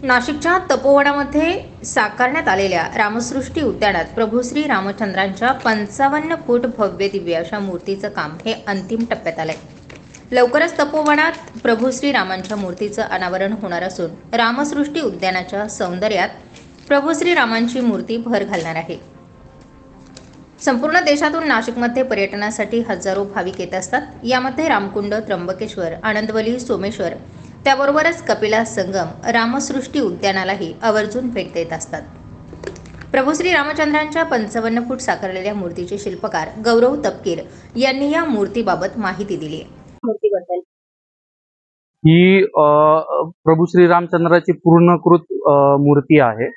नाशिकच्या तपोवनामध्ये साकारण्यात आलेल्या रामसृष्टी उद्यानात प्रभू श्री रामचंद्रांच्या 55 फूट भव्य दिव्य अशा मूर्तीचं काम हे अंतिम टप्प्यात आलंय। लवकरच तपोवनात प्रभू श्री रामांच्या मूर्तीचं अनावरण होणार असून रामसृष्टी उद्यानाच्या सौंदर्यात प्रभू श्री रामांची मूर्ती भर घालणार आहे। संपूर्ण देशातून नाशिकमध्ये पर्यटनासाठी हजारो भाविक येत असतात। यामध्ये रामकुंड, त्र्यंबकेश्वर, आनंदवली, सोमेश्वर त्याबरोबरच कपिला संगम, रामसृष्टी उद्यानालाही आवर्जून भेट देत असतात। प्रभू श्री रामचंद्रांच्या 55 फूट साकारलेल्या मूर्तीचे शिल्पकार गौरव तपकीर यांनी या मूर्तीबाबत माहिती दिली आहे। मूर्तीबद्दल ही प्रभू श्री रामचंद्राची पूर्णकृत मूर्ती आहे।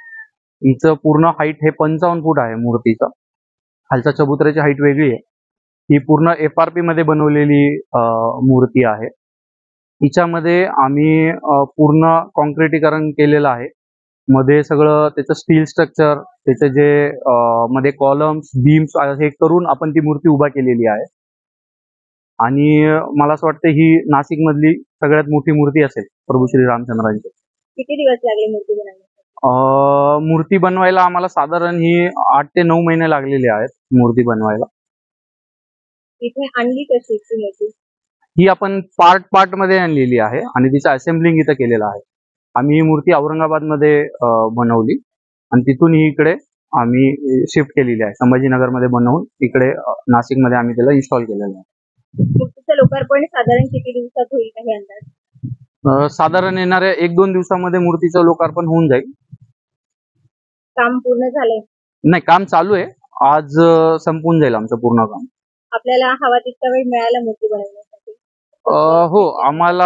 हिचं पूर्ण हाईट हे 55 फूट आहे मूर्तीचा। खालच्या चबुतऱ्याची हाईट वेगळी आहे। ही पूर्ण FRP मध्ये बनवलेली मूर्ती आहे। हिच्यामध्ये आम्ही पूर्ण कॉन्क्रिटीकरण केलेलं आहे। मध्ये सगळं त्याचं स्टील स्ट्रक्चर, त्याचे जे मध्ये कॉलम्स, बीम्स हे करून आपण ती मूर्ती उभा केलेली आहे। आणि मला असं वाटतं ही नाशिक मधली सगळ्यात मोठी मूर्ती असेल प्रभू श्री रामचंद्रांची। किती दिवस लागले मूर्ती बनवायला? मूर्ती बनवायला आम्हाला साधारण ही 8 ते 9 महिने लागलेले आहेत मूर्ती बनवायला। इथे आणली कशी ती मूर्ती? ही आपण पार्ट मध्ये आणलेली आहे आणि तिचं असेंबलिंग इथं केलेलं आहे। आम्ही ही मूर्ती औरंगाबाद मध्ये बनवली आणि तिथून ही इकडे आम्ही शिफ्ट केलेली आहे। संभाजीनगर मध्ये बनवून इकडे नाशिक मध्ये आम्ही त्याला इन्स्टॉल केलेलं आहे। मूर्तीचं लोकार्पण साधारण किती दिवसात होईल काही अंदाज? साधारण येणाऱ्या 1-2 दिवसामध्ये मूर्तीचं लोकार्पण होऊन जाईल। काम पूर्ण झालंय? नाही, काम चालू आहे। आज संपून जाईल आमचं पूर्ण काम। आपल्याला हवा तितका वेळ मिळाला मूर्ती बनवण्यासाठी? हो, आम्हाला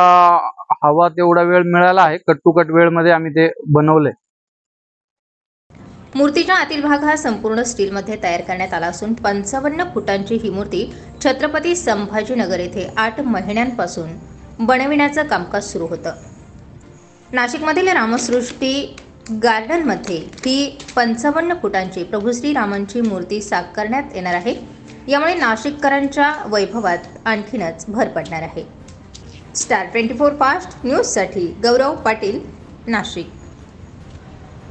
हवा तेवढा वेळ मिळाला आहे। कट टू कट वेळ मध्ये आम्ही ते बनवलंय। मूर्तीच्या आतील भाग हा संपूर्ण स्टीलमध्ये तयार करण्यात आला असून 55 फुटांची ही मूर्ती छत्रपती संभाजीनगर येथे 8 महिन्यांपासून बनविण्याचं कामकाज सुरू होतं। नाशिकमधील रामसृष्टी गार्डनमध्ये ही 55 फुटांची प्रभू श्री रामांची मूर्ती साकारण्यात येणार आहे। यामुळे नाशिककरांच्या वैभवात आणखीनच भर पडणार आहे। स्टार 24 फास्ट न्यूजसाठी गौरव पाटील, नाशिक।